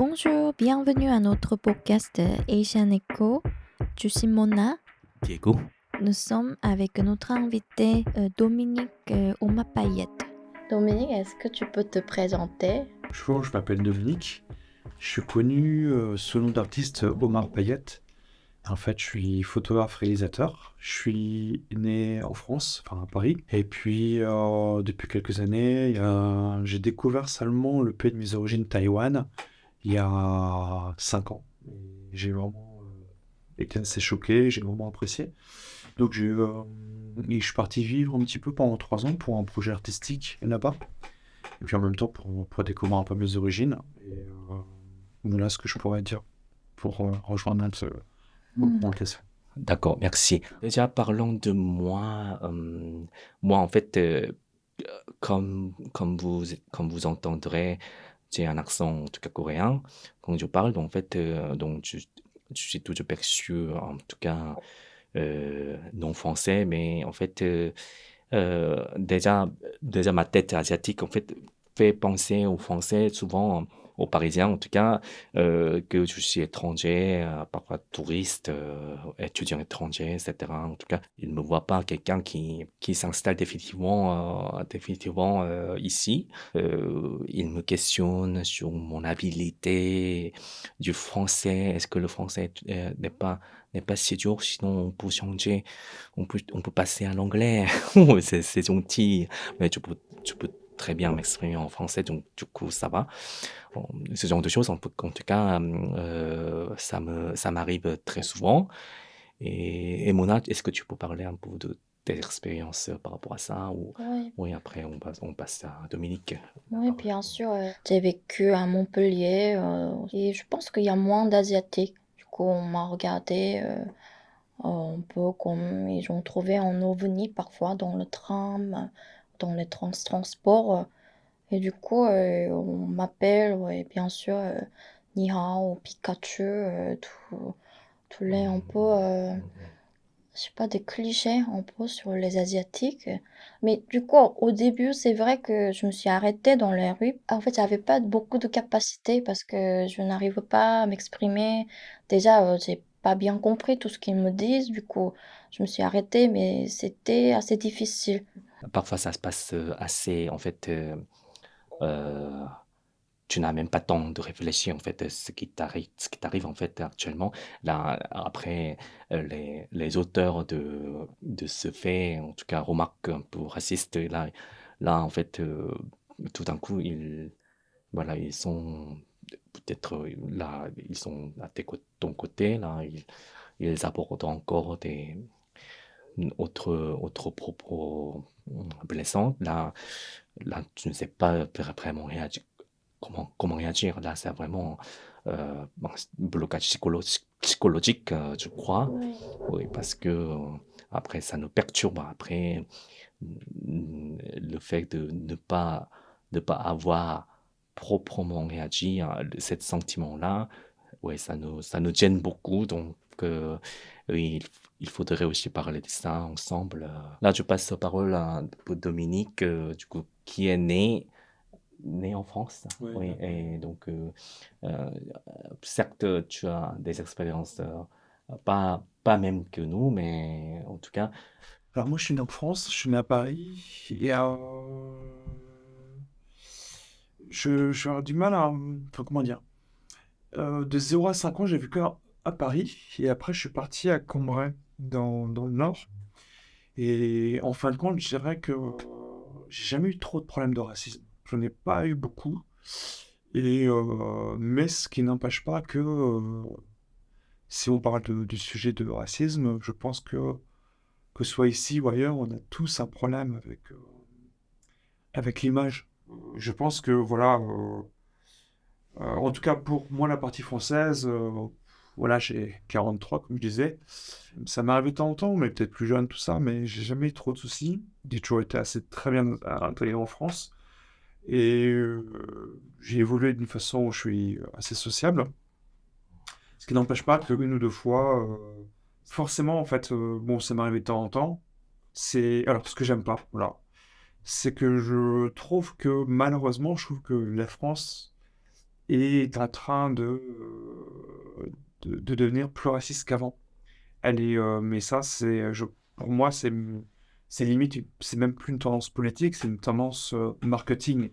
Bonjour, bienvenue à notre podcast Asian Echo. Je suis Mona. Diego. Nous sommes avec notre invité Dominique Omar-Payette. Dominique, est-ce que tu peux te présenter? Bonjour, je m'appelle Dominique. Je suis connu sous le nom d'artiste Omar Payette. En fait, je suis photographe réalisateur. Je suis né en France, enfin à Paris. Et puis, depuis quelques années, j'ai découvert seulement le pays de mes origines, Taïwan, il y a 5 ans. Et j'ai vraiment été assez choqué, j'ai vraiment apprécié. Donc, je suis parti vivre un petit peu pendant 3 ans pour un projet artistique là-bas. Et puis en même temps pour découvrir un peu mes origines. Et voilà ce que je pourrais dire pour rejoindre notre question. D'accord, merci. Déjà, parlons de moi. Moi, en fait, comme vous entendrez, j'ai un accent, en tout cas coréen, quand je parle. Donc, en fait, donc, je suis toujours perçu, en tout cas, non français, mais en fait, déjà, ma tête asiatique, en fait, fait penser aux Français, souvent aux Parisiens, en tout cas, que je suis étranger, parfois touriste, étudiant étranger, etc. En tout cas, ils ne me voient pas quelqu'un qui s'installe définitivement ici. Ils me questionnent sur mon habilité du français. Est-ce que le français n'est pas si dur, sinon on peut changer, on peut passer à l'anglais. C'est gentil, mais tu peux très bien m'exprimer en français, donc du coup ça va. Bon, ce genre de choses, en tout cas, ça m'arrive très souvent. Et Mona, est-ce que tu peux parler un peu de tes expériences par rapport à ça ou Oui, oui, après on passe à Dominique. oui, bien sûr. J'ai vécu à Montpellier et je pense qu'il y a moins d'Asiatiques. Du coup, on m'a regardé un peu comme ils ont trouvé un ovni parfois dans le tram, dans les transports. Et du coup, on m'appelle, ouais, bien sûr, Ni Hao, Pikachu, tous les un peu, je sais pas, des clichés un peu sur les Asiatiques. Mais du coup, au début, c'est vrai que je me suis arrêtée dans les rues. En fait, j'avais pas beaucoup de capacité parce que je n'arrive pas à m'exprimer. Déjà, j'ai pas bien compris tout ce qu'ils me disent. Du coup, je me suis arrêtée, mais c'était assez difficile. Parfois ça se passe assez, en fait, euh, tu n'as même pas le temps de réfléchir en fait ce qui t'arrive en fait actuellement. Là, après, les auteurs de ce fait, en tout cas, remarques un peu racistes, là en fait, tout d'un coup, voilà, ils sont peut-être là, ils sont à ton côté, là, ils apportent encore autres propos blessants. Là, tu ne sais pas vraiment réagir. Comment réagir? Là, c'est vraiment un blocage psychologique, je crois. Oui. Oui, parce que après, ça nous perturbe. Après, le fait de ne pas avoir proprement réagi à ce sentiment-là, ouais, ça nous gêne beaucoup. Donc, oui, il faudrait aussi parler de ça ensemble. Là, je passe la parole à Dominique, du coup, qui est né en France. Oui, Oui, et donc, euh, certes, tu as des expériences pas même que nous, mais en tout cas, alors moi je suis né en France, je suis né à Paris et je vais avoir du mal à... Enfin, comment dire? De 0 à 5 ans, j'ai vécu à Paris et après je suis parti à Cambrai dans le Nord. Et en fin de compte, je dirais que j'ai jamais eu trop de problèmes de racisme. J'en ai pas eu beaucoup. Mais ce qui n'empêche pas que si on parle du sujet de racisme, je pense que ce soit ici ou ailleurs, on a tous un problème avec l'image. Je pense que voilà, en tout cas pour moi la partie française, voilà, j'ai 43 comme je disais. Ça m'est arrivé de temps en temps, mais peut-être plus jeune tout ça, mais j'ai jamais eu trop de soucis. J'ai toujours été assez très bien intégré en France et j'ai évolué d'une façon où je suis assez sociable. Ce qui n'empêche pas que une ou deux fois, forcément, en fait, bon, ça m'est arrivé de temps en temps. C'est alors ce que j'aime pas, voilà, c'est que je trouve que malheureusement, je trouve que la France est en train de devenir plus raciste qu'avant. Mais ça, pour moi, c'est limite, c'est même plus une tendance politique, c'est une tendance marketing,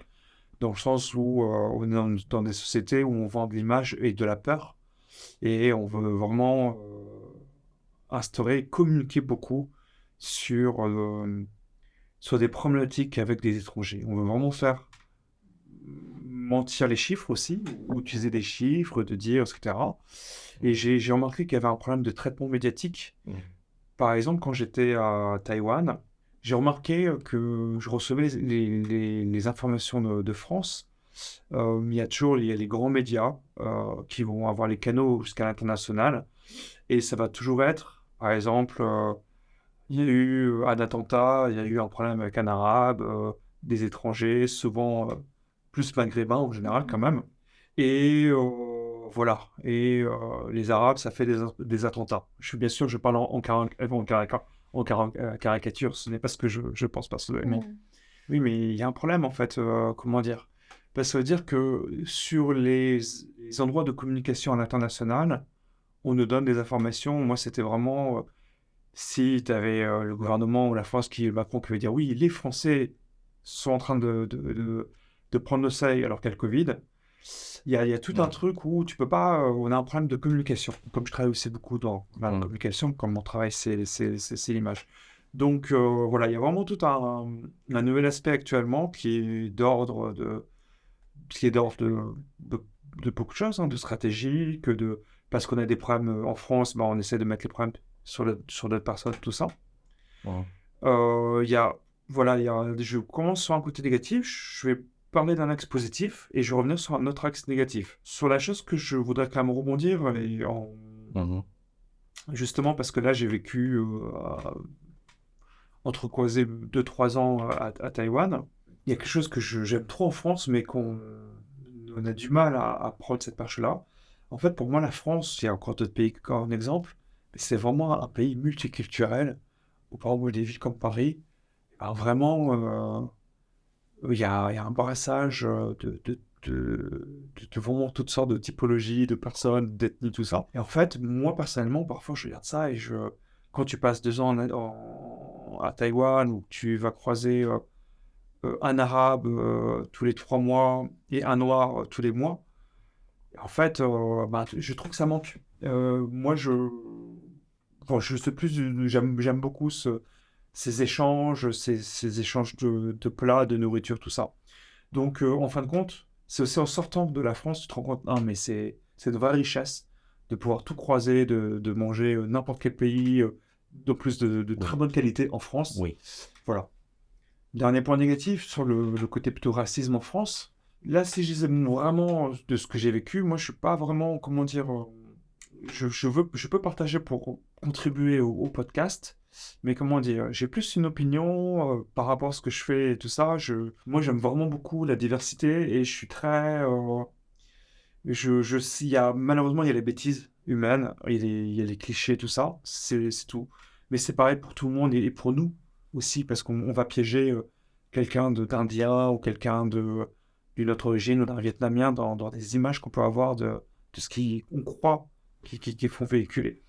dans le sens où on est dans des sociétés où on vend de l'image et de la peur, et on veut vraiment instaurer, communiquer beaucoup sur, sur des problématiques avec des étrangers. On veut vraiment faire mentir les chiffres aussi, ou utiliser des chiffres, de dire, etc. Et j'ai remarqué qu'il y avait un problème de traitement médiatique. Par exemple, quand j'étais à Taïwan, j'ai remarqué que je recevais les informations de France. Il y a les grands médias qui vont avoir les canaux jusqu'à l'international. Et ça va toujours être, par exemple, il y a eu un attentat, il y a eu un problème avec un arabe, des étrangers, souvent plus maghrébins en général quand même. Et voilà. Et les Arabes, ça fait des attentats. Je suis bien sûr, je parle en caricature. Ce n'est pas ce que je pense personnellement. Oui, mais il y a un problème en fait. Comment dire? Parce que ça veut dire que sur les endroits de communication à l'international, on nous donne des informations. Moi, c'était vraiment si tu avais le gouvernement ou la France Macron qui veut dire oui, les Français sont en train de prendre le seuil alors qu'il y a le Covid. Il y a tout un truc où tu peux pas. On a un problème de communication. Comme je travaille aussi beaucoup dans la communication, comme mon travail, c'est l'image. Donc voilà, il y a vraiment tout un nouvel aspect actuellement qui est d'ordre de beaucoup de choses, de stratégie, parce qu'on a des problèmes en France, on essaie de mettre les problèmes sur d'autres personnes, tout ça. Il y a, voilà, je commence sur un côté négatif, je vais parler d'un axe positif et je vais revenir sur un autre axe négatif. Sur la chose que je voudrais quand même rebondir, justement parce que là j'ai vécu entrecroisé 2-3 ans à Taïwan. Il y a quelque chose que j'aime trop en France, mais qu'on a du mal à prendre cette marche-là. En fait, pour moi, la France, il y a encore d'autres pays encore un exemple, mais c'est vraiment un pays multiculturel, où par exemple des villes comme Paris, vraiment, il y a un brassage de vraiment toutes sortes de typologies, de personnes, d'ethnies, tout ça. Et en fait, moi personnellement, parfois je regarde ça et quand tu passes 2 ans à Taïwan, où tu vas croiser un arabe tous les 3 mois et un noir tous les mois, en fait, je trouve que ça manque. Moi, je sais plus, j'aime beaucoup ces échanges, ces échanges de plats, de nourriture, tout ça. Donc, en fin de compte, c'est aussi en sortant de la France, tu te rends compte, ah, mais c'est de vraie richesse de pouvoir tout croiser, de manger n'importe quel pays, de plus de très bonne qualité en France. Oui. Voilà. Dernier point négatif sur le côté plutôt racisme en France. Là, si je disais vraiment de ce que j'ai vécu, moi, je suis pas vraiment, comment dire, je peux partager pour contribuer au podcast, mais comment dire, j'ai plus une opinion par rapport à ce que je fais et tout ça. Moi, j'aime vraiment beaucoup la diversité et je suis très, malheureusement, il y a les bêtises humaines, il y a les clichés, tout ça, c'est tout. Mais c'est pareil pour tout le monde et pour nous aussi, parce qu'on va piéger quelqu'un d'Indien ou quelqu'un d'une autre origine ou d'un Vietnamien dans des images qu'on peut avoir de ce qu'on croit qui font véhiculer.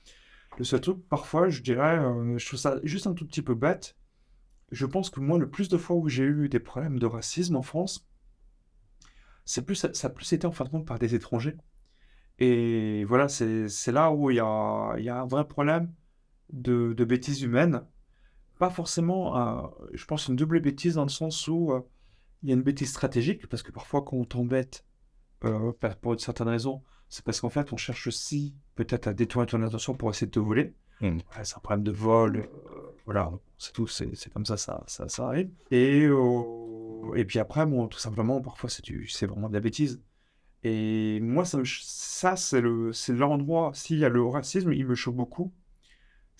Le seul truc, parfois, je dirais, je trouve ça juste un tout petit peu bête. Je pense que moi, le plus de fois où j'ai eu des problèmes de racisme en France, ça a plus été en fin de compte par des étrangers. Et voilà, c'est là où il y a un vrai problème de bêtises humaines. Pas forcément, je pense, une double bêtise dans le sens où il y a une bêtise stratégique, parce que parfois quand on t'embête pour une certaine raison, c'est parce qu'en fait on cherche aussi peut-être à détourner ton attention pour essayer de te voler. Ouais, c'est un problème de vol, voilà, c'est tout, c'est comme ça arrive. Et puis après, bon, tout simplement, parfois c'est vraiment de la bêtise. Et moi, ça c'est l'endroit, s'il y a le racisme, il me choque beaucoup.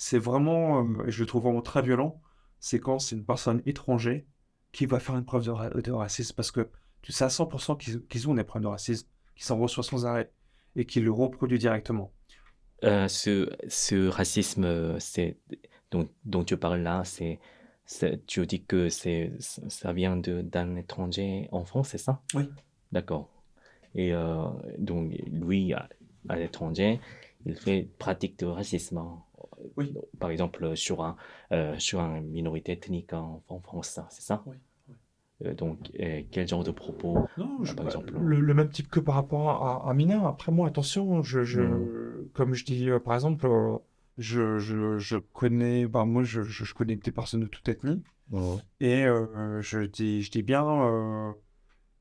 C'est vraiment, et je le trouve vraiment très violent, c'est quand c'est une personne étrangère qui va faire une preuve de racisme, parce que tu sais à 100% qu'ils ont des problèmes de racisme, qu'ils s'en reçoivent sans arrêt, et qu'ils le reproduisent directement. Ce racisme, dont tu parles là, tu dis que ça vient d'un étranger en France, c'est ça? Oui. D'accord. Et donc, lui, à l'étranger, il fait pratique de racisme, hein. Oui, Par exemple, sur une minorité ethnique en France, c'est ça? oui, oui. Donc, quel genre de propos, Non, par exemple? le même type que par rapport à Mina. Après, moi, attention, Hmm. comme je dis, par exemple, je connais, bah, moi, je connais des personnes de toute ethnie. Ouais. Et je dis bien,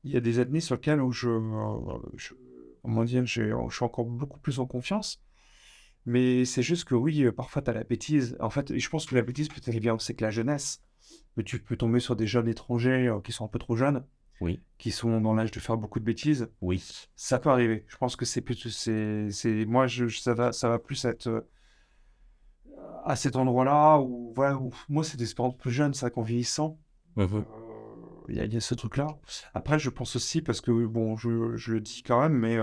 il y a des ethnies sur lesquelles où comment dire, je suis encore beaucoup plus en confiance. Mais c'est juste que oui, parfois, tu as la bêtise. En fait, je pense que la bêtise, peut-être, elle vient aussi avec la jeunesse. Mais tu peux tomber sur des jeunes étrangers qui sont un peu trop jeunes, Oui, qui sont dans l'âge de faire beaucoup de bêtises. oui. Ça peut arriver. Je pense que moi, ça va plus être à cet endroit-là où, voilà, où moi, c'est des expériences plus jeunes, c'est vrai qu'en vieillissant, Mhm. il y a ce truc-là. Après, je pense aussi, parce que, bon, je le dis quand même, mais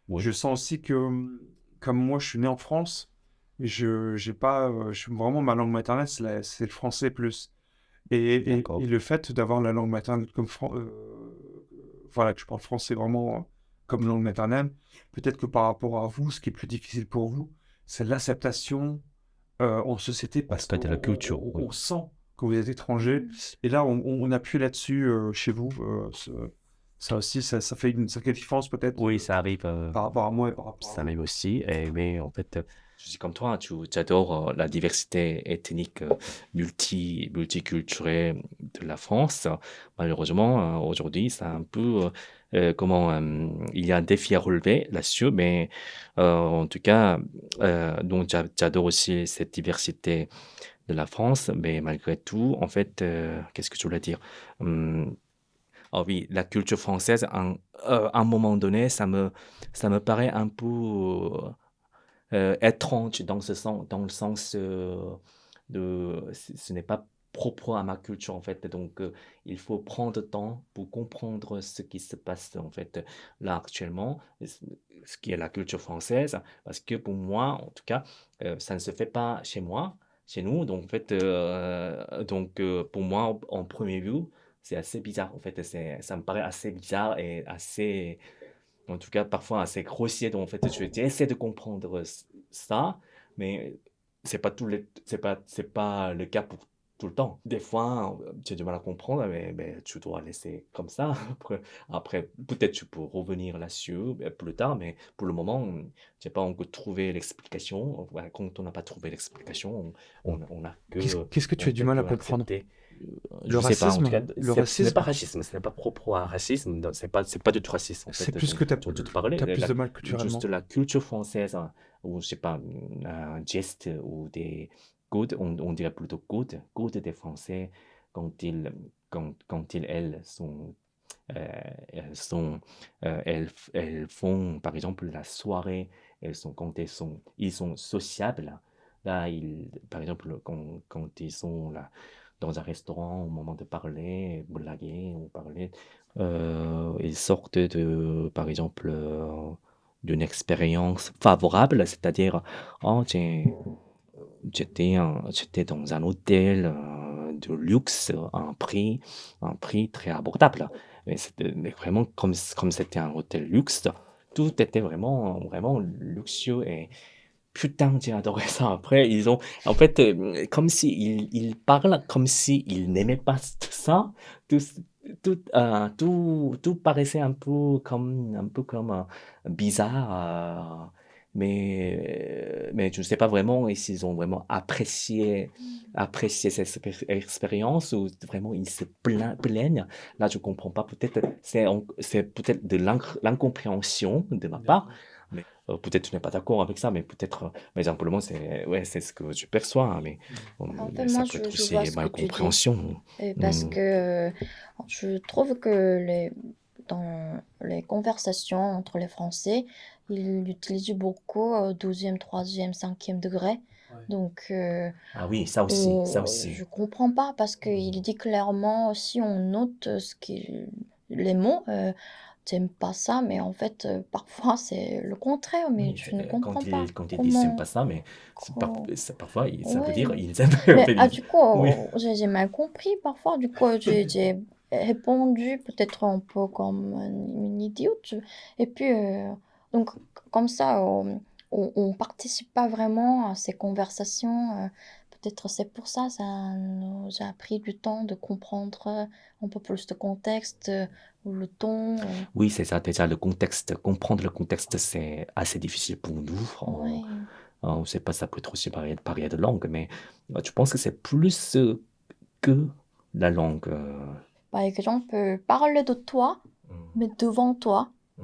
Oui, je sens aussi que, comme moi, je suis né en France, j'ai pas, je suis vraiment, ma langue maternelle, c'est le français plus. Et d'accord. le fait d'avoir la langue maternelle comme voilà, que je parle français vraiment comme langue maternelle, peut-être que par rapport à vous, ce qui est plus difficile pour vous, c'est l'acceptation en société parce L'aspect de la culture, oui. on sent que vous êtes étranger. Et là, on appuie là-dessus chez vous. Ça aussi, ça fait une sacrée différence peut-être Oui, ça arrive. par rapport à moi et par rapport à Ça vous. m'aime aussi, mais en fait, je suis comme toi, tu adores la diversité ethnique multiculturelle de la France. Malheureusement, aujourd'hui, c'est un peu il y a un défi à relever là-dessus, mais en tout cas, donc j'adore aussi cette diversité de la France, mais malgré tout, en fait, qu'est-ce que je voulais dire? Hum, ah oui, la culture française, à un moment donné, ça me paraît un peu étrange dans le sens ce n'est pas propre à ma culture en fait. Donc, il faut prendre le temps pour comprendre ce qui se passe en fait là actuellement, ce qui est la culture française, parce que pour moi, en tout cas, ça ne se fait pas chez moi, chez nous. Donc, en fait, pour moi, en premier vue, c'est assez bizarre. En fait, ça me paraît assez bizarre et assez en tout cas, parfois assez grossier. Donc, en fait, j'essaie de comprendre ça, mais c'est pas le cas pour tout le temps. Des fois, tu as du mal à comprendre, mais tu dois laisser comme ça. Après, peut-être tu peux revenir là-dessus plus tard, mais pour le moment, tu n'as pas encore trouvé l'explication. Voilà, quand on n'a pas trouvé l'explication, on a que, Qu'est-ce que tu en as du mal fait, à comprendre? accepté. Le Je sais pas, en tout cas, racisme? Le ce n'est pas racisme? racisme, ce n'est pas propre à racisme, c'est pas du tout raciste en C'est fait. plus que Dont tu te parlais, t'as plus de mal culturellement. juste la culture française, hein, ou je sais pas, un geste ou des codes, on dirait plutôt codes des Français quand ils, elles euh, elles sont, elles font par exemple la soirée, ils sont sociables. Là, par exemple, quand ils sont là dans un restaurant au moment de parler, blaguer ou parler, ils sortent par exemple, d'une expérience favorable, c'est-à-dire, oh, j'étais dans un hôtel de luxe à un prix très abordable. Mais vraiment, comme c'était un hôtel luxe, tout était vraiment luxueux et putain, j'ai adoré ça. Après, en fait, comme si ils parlent comme si ils n'aimaient pas ça. Tout, tout paraissait un peu comme bizarre. Mais je ne sais pas vraiment s'ils ont vraiment apprécié cette expérience ou vraiment ils se plaignent. Là, je comprends pas. Peut-être c'est peut-être de l'incompréhension de ma part. Mais peut-être tu n'es pas d'accord avec ça, mais peut-être, mais simplement, c'est ce que je perçois, hein, En fait, ça moi, peut être je vois aussi ce que tu dis. malcompréhension. Parce Hmm. que je trouve que dans les conversations entre les Français, ils utilisent beaucoup 12e, 3e, 5e degré. Ouais. Donc, Ah oui, ça aussi. je comprends pas parce qu'il dit clairement, si on note les mots, t'aimes pas ça, mais en fait, parfois c'est le contraire, mais Oui, je ne comprends pas quand ils disent j'aime comment. pas ça, mais co- parfois, ça veut Ouais. dire ils aiment. En Mais fait, ah, du coup, oui. j'ai mal compris parfois. Du coup, j'ai répondu peut-être un peu comme une idiote. Et puis, donc, comme ça, on participe pas vraiment à ces conversations. Peut-être c'est pour ça, ça nous a pris du temps de comprendre un peu plus de contexte, ou le ton. Oui, c'est ça, déjà le contexte, comprendre le contexte, c'est assez difficile pour nous. Ouais. On ne sait pas, ça peut être aussi barrière de langue, mais je pense que c'est plus que la langue. Par exemple, parle de toi, Mm, mais devant toi, mm.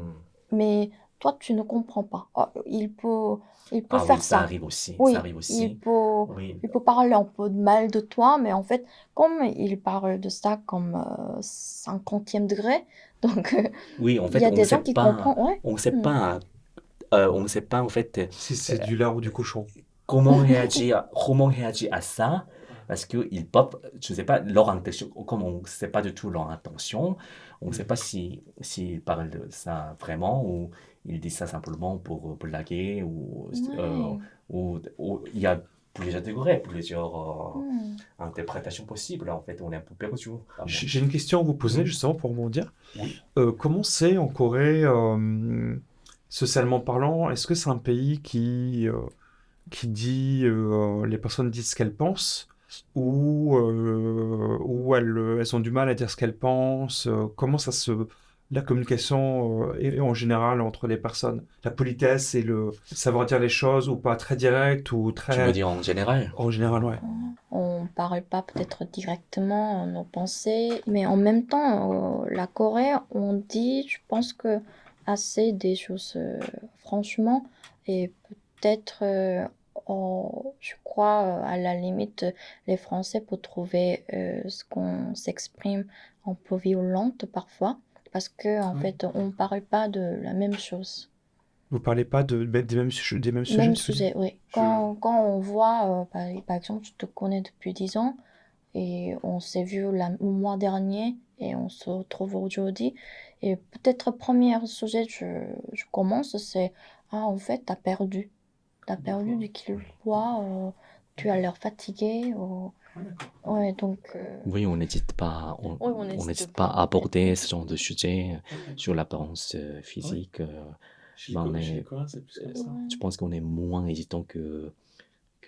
mais toi, tu ne comprends pas. Ah, il peut Ah oui, faire ça ça. arrive aussi, ça Oui, arrive il aussi. peut, Oui, il peut parler un peu de mal de toi, mais en fait, comme il parle de ça comme 50e degré, donc oui, en il y fait, a des gens qui comprennent. Ouais. on sait Hmm. pas, on ne sait pas en fait Si c'est du lard ou du cochon. comment réagir à ça, parce que ils pop, je ne sais pas leur intention, comme on ne sait pas du tout leur intention, on ne sait pas si s'ils parlent de ça vraiment ou ils disent ça simplement pour blaguer Ouais. ou il y a plusieurs degrés, plusieurs Hmm. interprétations possibles. En fait, on est un peu perdu. J'ai une question à vous poser Mhm. justement pour rebondir. Oui. Comment c'est en Corée, socialement parlant? Est-ce que c'est un pays qui dit, les personnes disent ce qu'elles pensent ou elles ont du mal à dire ce qu'elles pensent? Comment ça se... La communication est en général entre les personnes, la politesse et le savoir dire les choses ou pas très direct ou Tu veux très... dire en général? En général, ouais. On parle pas peut-être directement nos pensées, mais en même temps, la Corée, on dit, je pense que assez des choses franchement, et peut-être, je crois, à la limite, les Français peuvent trouver ce qu'on s'exprime un peu violente parfois, parce que en Ouais. fait, on parle pas de la même chose. Vous parlez pas des mêmes, des mêmes sujets, Même tu veux dire? sujet, oui. Quand on voit, par exemple, je te connais depuis 10 ans, et on s'est vu le mois dernier et on se retrouve aujourd'hui. Et peut-être premier sujet je commence, c'est ah en fait t'as perdu. T'as perdu du poids, tu as l'air fatigué. Ouais, donc Oui, on n'hésite pas, oui, on on n'hésite n'hésite pas pas. à aborder ce genre de sujet sur l'apparence physique. Coréens, c'est plus comme ça. Ouais. Je pense qu'on est moins hésitant que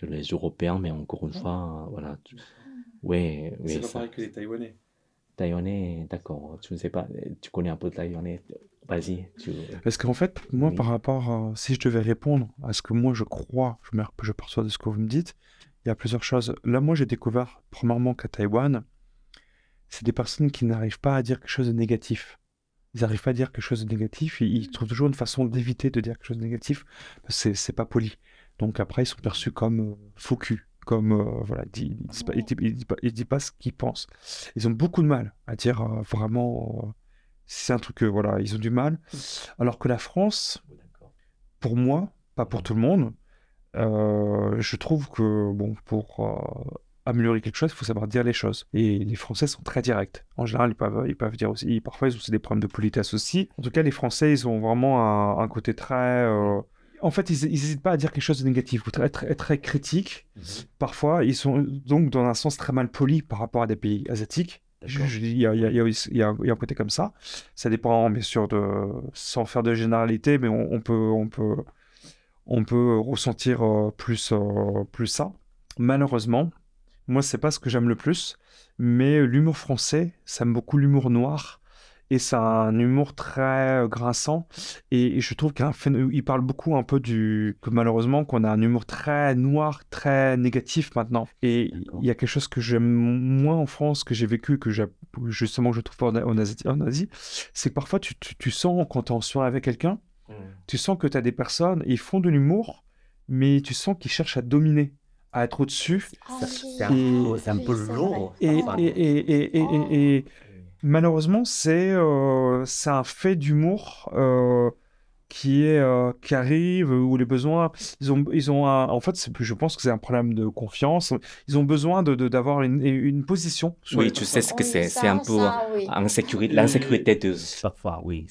les Européens, mais encore une fois, voilà. Oui, oui, ça. pareil que les Taïwanais. Taïwanais, d'accord. Tu ne sais pas, tu connais un peu de Taïwanais. Vas-y, Parce qu'en fait, moi, Oui. par rapport si je devais répondre à ce que moi je crois, je perçois de ce que vous me dites, il y a plusieurs choses. Là, moi, j'ai découvert, premièrement, qu'à Taïwan, c'est des personnes qui n'arrivent pas à dire quelque chose de négatif. Ils n'arrivent pas à dire quelque chose de négatif, ils trouvent toujours une façon d'éviter de dire quelque chose de négatif, parce que c'est pas poli. Donc après, ils sont perçus comme faux cul, comme, voilà, ils disent pas ce qu'ils pensent. Ils ont beaucoup de mal à dire vraiment, c'est un truc, voilà, ils ont du mal. Alors que la France, pour moi, pas pour tout le monde, je trouve que, bon, pour améliorer quelque chose, il faut savoir dire les choses. Et les Français sont très directs. En général, ils peuvent dire aussi, parfois ils ont aussi des problèmes de politesse aussi. En tout cas, les Français, ils ont vraiment un côté très... En fait, ils n'hésitent pas à dire quelque chose de négatif, ou très, très critique. Parfois, ils sont donc dans un sens très mal poli par rapport à des pays asiatiques. Je dis, il y a un côté comme ça. Ça dépend, bien sûr, sans faire de généralité, mais on peut ressentir plus ça. Malheureusement, moi, c'est pas ce que j'aime le plus, mais l'humour français, ça aime beaucoup l'humour noir. Et c'est un humour très grinçant. Et je trouve qu'il parle beaucoup un peu que malheureusement, qu'on a un humour très noir, très négatif maintenant. Et il y a quelque chose que j'aime moins en France, que j'ai vécu, justement, que je trouve pas en Asie, c'est que parfois, tu sens, quand tu es en soirée avec quelqu'un, tu sens que tu as des personnes, ils font de l'humour, mais tu sens qu'ils cherchent à dominer, à être au-dessus. C'est un peu Oui, c'est lourd. vrai. Et malheureusement, c'est un fait d'humour qui arrive, où les besoins, en fait, je pense que c'est un problème de confiance. Ils ont besoin d'avoir une position sur Oui, les tu sais personnes. ce que Oui, c'est un peu oui. l'insécurité de... Parfois, oui.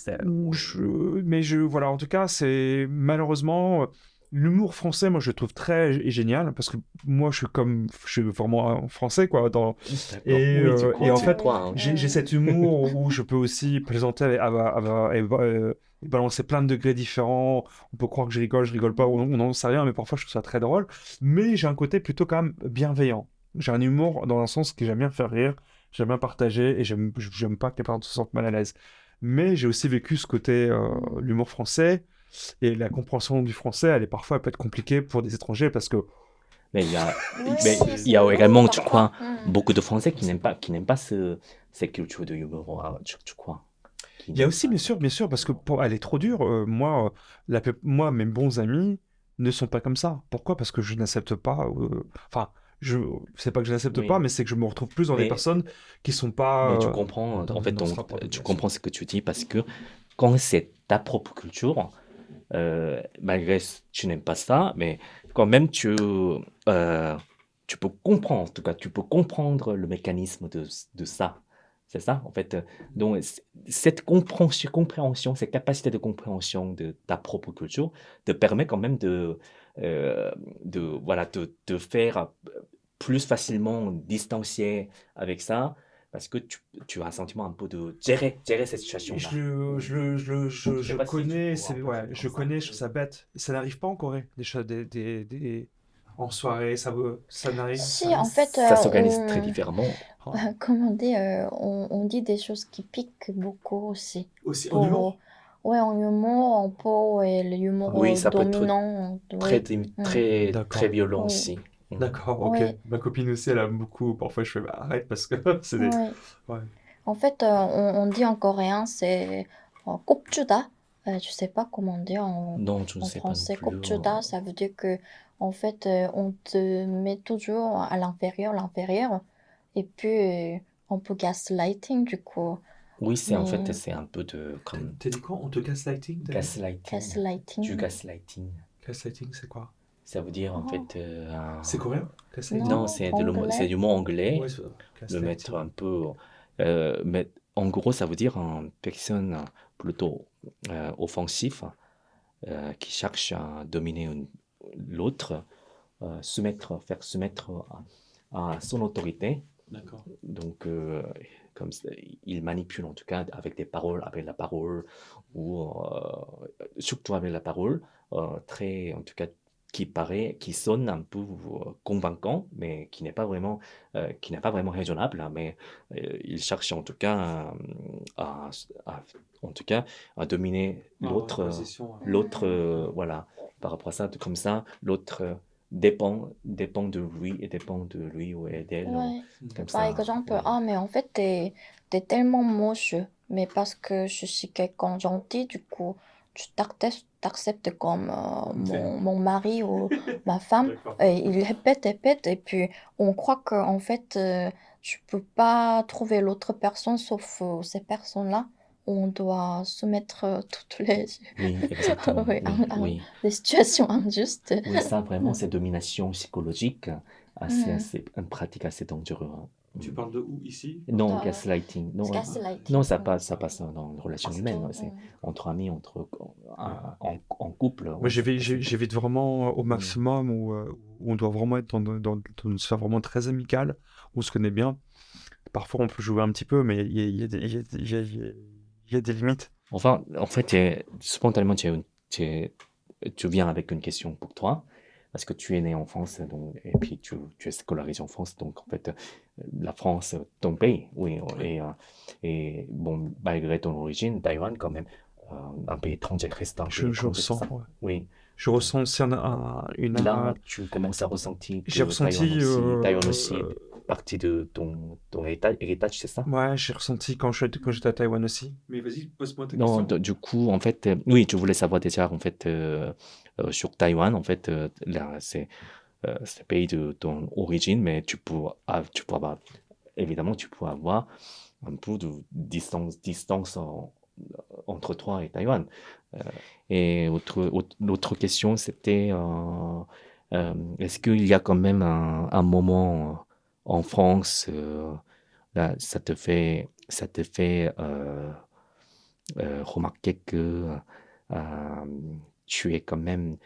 Mais voilà, en tout cas, c'est malheureusement, l'humour français, moi, je le trouve très génial parce que moi, je suis vraiment français, quoi. D'accord. Oui, du coup, Et en c'est fait, Oui, toi, hein. j'ai cet humour où je peux aussi plaisanter et balancer plein de degrés différents. On peut croire que je rigole pas, on n'en sait rien, mais parfois, je trouve ça très drôle. Mais j'ai un côté plutôt quand même bienveillant. J'ai un humour dans un sens que j'aime bien faire rire, j'aime bien partager et j'aime pas que les personnes se sentent mal à l'aise. Mais j'ai aussi vécu ce côté, l'humour français. Et la compréhension du français, elle peut être compliquée pour des étrangers parce que Mais il y a, oui, mais il y c'est a lourd également, tu parfois. crois, beaucoup de Français qui n'aiment pas cette culture de humour, hein, tu crois, qui il y a n'aiment aussi, pas. bien sûr, parce que elle est trop dure. Moi, mes bons amis ne sont pas comme ça. Pourquoi? Parce que je n'accepte pas. Enfin, je, c'est pas que je n'accepte pas, Oui, mais c'est que je me retrouve plus dans des mais, personnes qui sont pas mais tu comprends, en fait, dans ce donc, rapport de tu relation. comprends ce que tu dis parce que quand c'est ta propre culture, malgré tu n'aimes pas ça, mais quand même tu peux comprendre, en tout cas, tu peux comprendre le mécanisme de ça. C'est ça, en fait. Donc, cette compréhension, cette capacité de compréhension de ta propre culture te permet quand même euh, voilà, de faire plus facilement distancier avec ça, parce que tu as un sentiment un peu de gérer cette Et situation-là. Je je sais pas si tu connais, pourras un peu ouais, faire je comme ça. connais, je trouve ça bête. Ça n'arrive pas en Corée, des choses, en soirée, ça n'arrive, ça Si, arrive. en fait, Ça s'organise très différemment. Oh. comme on dit, on dit des choses qui piquent beaucoup aussi. Aussi en Pour, humour. ouais, en humour, en pot et l'humour Oui, ça peut être dominant, très, oui. très D'accord. violent Oui, aussi. Mhm. D'accord, ok. oui, Ma copine aussi, elle aime beaucoup. Parfois, je fais, bah, arrête parce que c'est des. oui. Ouais. En fait, on dit en coréen, c'est 꼽주다. Je sais pas comment dire Non, je ne en sais pas non français. plus. 꼽주다, ça veut dire que, en fait, on te met toujours à l'inférieur. Et puis, on peut gaslighting, du coup. Oui, c'est en fait, Mais c'est un peu de comme T'as dit quoi? On te gaslighting, t'as dit? gaslighting. Du gaslighting. gaslighting. Gaslighting, c'est quoi? Ça veut dire en Oh, fait, C'est coréen? Gaslighting? non, non, c'est anglais. c'est du mot anglais. Ouais, c'est Le mettre gaslighting. un peu, mais en gros, ça veut dire une personne plutôt offensive qui cherche à dominer l'autre, faire se mettre à son autorité. D'accord. Donc, comme il manipule en tout cas avec la parole, ou surtout avec la parole, très, en tout cas, qui sonne un peu convaincant, mais qui n'est pas vraiment raisonnable, hein, mais il cherche en tout cas à, en tout cas, à dominer Avoir une l'autre, position. l'autre, voilà, par rapport à ça, comme ça, l'autre dépend de lui et dépend de lui ou d'elle, Ouais. comme Par ça, exemple, oui. ah, mais en fait, t'es tellement moche. Mais parce que je suis quelqu'un gentil, du coup, t'acceptes comme mon mari ou ma femme. D'accord. Et il répète. Et puis, on croit que, en fait, tu peux pas trouver l'autre personne sauf ces personnes-là. On doit soumettre toutes les, Oui, exactement. oui, Oui, oui. des situations injustes. Oui, ça vraiment, c'est domination psychologique, Hmm. une pratique assez dangereuse, hein. Tu parles de où ici? Non, Euh, gaslighting. Non, non, gaslighting. ça passe dans une relation humaine. Partout. C'est entre amis, en couple. Moi, Oui, ça peut passer. j'évite vraiment au Mm. maximum où on doit vraiment être dans une sphère vraiment très amicale, où on se connaît bien. Parfois, on peut jouer un petit peu, mais il y a des limites. Enfin, en fait, spontanément, tu viens avec une question pour toi, parce que tu es né en France, donc, et puis tu es scolarisé en France, donc en fait, la France, ton pays, oui, Oui. et bon, malgré ton origine, Taïwan, quand même, un pays étranger, reste un pays Je étranger, c'est ressens, ça? ouais. Oui. Je Donc, ressens aussi là, tu commences à ressentir j'ai que ressenti, Taïwan aussi est partie de ton héritage, c'est ça? ouais, j'ai ressenti quand j'étais à Taïwan aussi. Mais vas-y, pose-moi ta Non, question. du coup, en fait, oui, je voulais savoir déjà, en fait, sur Taïwan, en fait, là, c'est le pays de ton origine, mais tu peux avoir, évidemment, tu peux avoir un peu de distance entre toi et Taïwan. Euh, et l'autre question, c'était, est-ce qu'il y a quand même un moment en France, là, ça te fait remarquer que euh, tu es quand même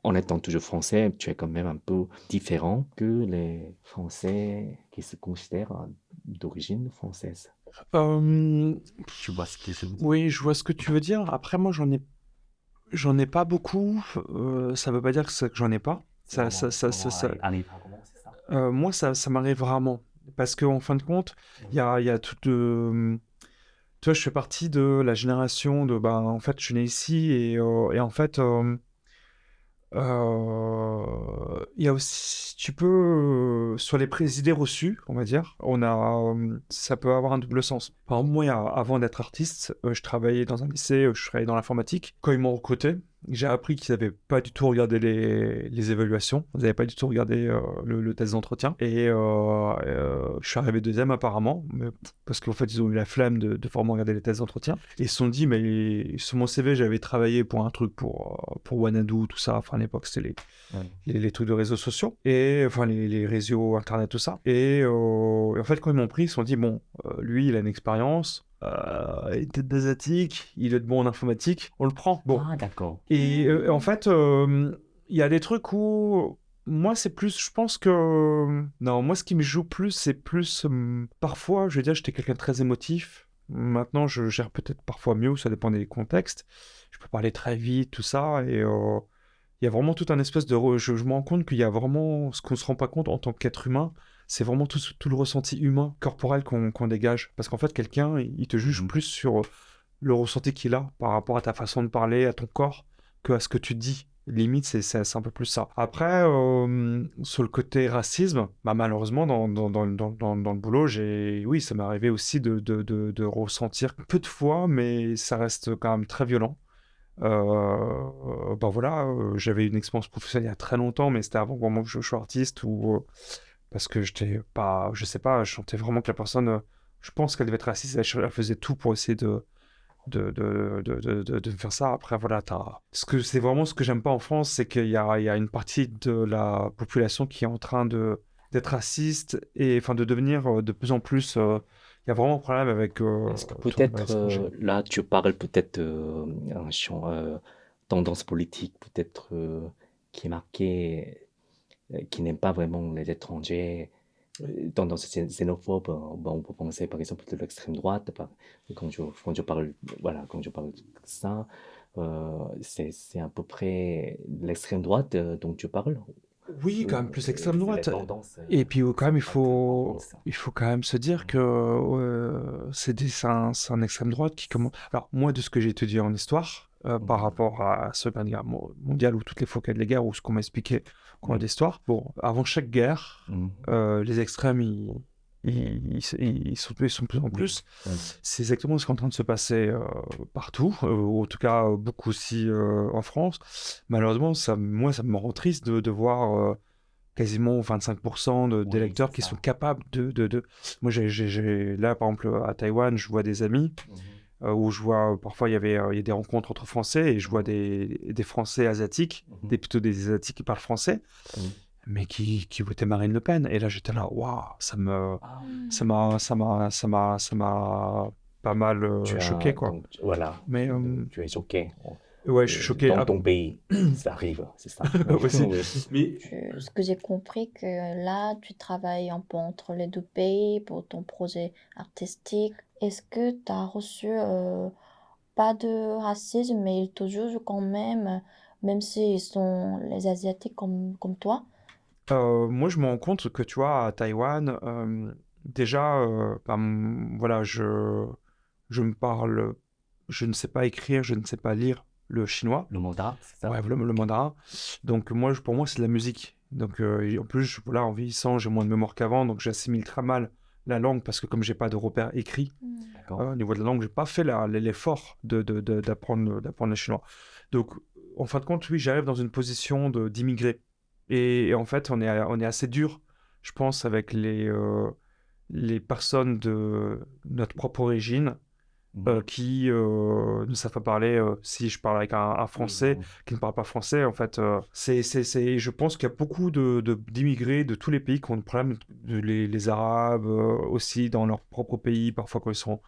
En étant toujours français, tu es quand même un peu différent que les Français qui se considèrent d'origine française. Euh, Tu vois ce que je veux dire? oui, je vois ce que tu veux dire. Après, moi, j'en ai pas beaucoup. Ça veut pas dire que j'en ai pas. Arrive rarement, c'est ça? Moi, ça m'arrive rarement. Parce qu'en fin de compte, il y a tout de. Tu vois, je fais partie de la génération de. Ben, en fait, je suis né ici et en fait, il y a aussi. Tu peux. Sur les idées reçues, on va dire, ça peut avoir un double sens. Par exemple, moi, avant d'être artiste, je travaillais dans un lycée, je travaillais dans l'informatique. Quand ils m'ont recruté, j'ai appris qu'ils n'avaient pas du tout regardé les évaluations, ils n'avaient pas du tout regardé le test d'entretien. Et je suis arrivé deuxième apparemment, parce qu'en fait ils ont eu la flemme de vraiment regarder les tests d'entretien. Et ils se sont dit, mais sur mon CV j'avais travaillé pour un truc pour Wanadu, tout ça, enfin à l'époque c'était Ouais. les trucs de réseaux sociaux, et enfin les réseaux internet, tout ça. Et en fait quand ils m'ont pris, ils se sont dit, bon, lui il a une expérience, il est tête d'asiatique, il est bon en informatique, on le prend. Bon. Ah, d'accord. Et en fait, il y a des trucs où moi, c'est plus, je pense que non, moi, ce qui me joue plus, c'est plus parfois, je veux dire, j'étais quelqu'un de très émotif. Maintenant, je gère peut-être parfois mieux, ça dépend des contextes. Je peux parler très vite, tout ça, et il y a vraiment tout un espèce de, je me rends compte qu'il y a vraiment ce qu'on se rend pas compte en tant qu'être humain. C'est vraiment tout le ressenti humain, corporel qu'on dégage. Parce qu'en fait, quelqu'un, il te juge Mhm. plus sur le ressenti qu'il a par rapport à ta façon de parler, à ton corps, que à ce que tu dis. Limite, c'est un peu plus ça. Après, sur le côté racisme, bah, malheureusement, dans le boulot, oui, ça m'est arrivé aussi de ressentir peu de fois, mais ça reste quand même très violent. Bah voilà, j'avais une expérience professionnelle il y a très longtemps, mais c'était avant vraiment que je sois artiste, ou parce que j'étais pas, je sais pas, je sentais vraiment que la personne, je pense qu'elle devait être raciste, elle faisait tout pour essayer de faire ça. Après, voilà, c'est vraiment ce que j'aime pas en France, c'est qu'il y a une partie de la population qui est en train d'être raciste et enfin de devenir de plus en plus. Il y a vraiment un problème avec Est-ce que tout le peut-être étranger. là tu parles peut-être un champ tendance politique peut-être qui est marqué, qui n'aime pas vraiment les étrangers, tendance xénophobe, bon, on peut penser par exemple de l'extrême droite, quand je parle, voilà, quand je parle de ça, c'est à peu près l'extrême droite dont tu parles, Oui, quand ou même plus extrême c'est la droite. tendance Et puis quand même, en France. il faut quand même se dire que c'est un extrême droite qui commence. Alors moi, de ce que j'ai étudié en histoire, par Mhm. rapport à la Seconde Guerre mondiale ou toutes les fois qu'il y a de la guerre ou ce qu'on m'a expliqué en cours Oui. d'histoire, bon, avant chaque guerre, Mhm. les extrêmes, ils sont de plus en Oui. plus. Oui. C'est exactement ce qui est en train de se passer partout, ou en tout cas beaucoup aussi en France. Malheureusement, moi, ça me rend triste de voir quasiment 25% Oui, d'électeurs c'est qui sont ça. capables de. Moi, là, par exemple, à Taïwan, je vois des amis Mhm. où je vois parfois il y a des rencontres entre Français et je vois Mhm. des Français asiatiques, Mhm. plutôt des Asiatiques qui parlent français, Oui. mais qui votaient Marine Le Pen. Et là, j'étais là, waouh, Ah, ça m'a pas mal choqué, quoi. voilà, Mais tu es choqué. ouais, je suis choqué. Dans Ah, ton pays, ça arrive, c'est ça. aussi. Oui. Mais Ce que j'ai compris que là, tu travailles un peu entre les deux pays pour ton projet artistique. Est-ce que tu as reçu pas de racisme, mais ils te jugent quand même s'ils sont les Asiatiques comme toi? moi, je me rends compte que, tu vois, à Taïwan, déjà, voilà, je me parle, je ne sais pas écrire, je ne sais pas lire le chinois, Le mandarin, c'est ça? ouais, le mandarin. Donc, pour moi, c'est de la musique. Donc, et en plus, voilà, en vieillissant, j'ai moins de mémoire qu'avant, donc j'assimile très mal la langue parce que comme j'ai pas de repères écrits D'accord. au niveau de la langue, j'ai pas fait l'effort d'apprendre le chinois. Donc, en fin de compte, oui, j'arrive dans une position d'immigré. Et en fait, on est assez dur, je pense, avec les personnes de notre propre origine Mhm. qui ne savent pas parler. Si je parle avec un Oui, Français oui. qui ne parle pas français, en fait, je pense qu'il y a beaucoup d'immigrés de tous les pays qui ont le problème, les Arabes aussi dans leur propre pays, parfois quand ils sont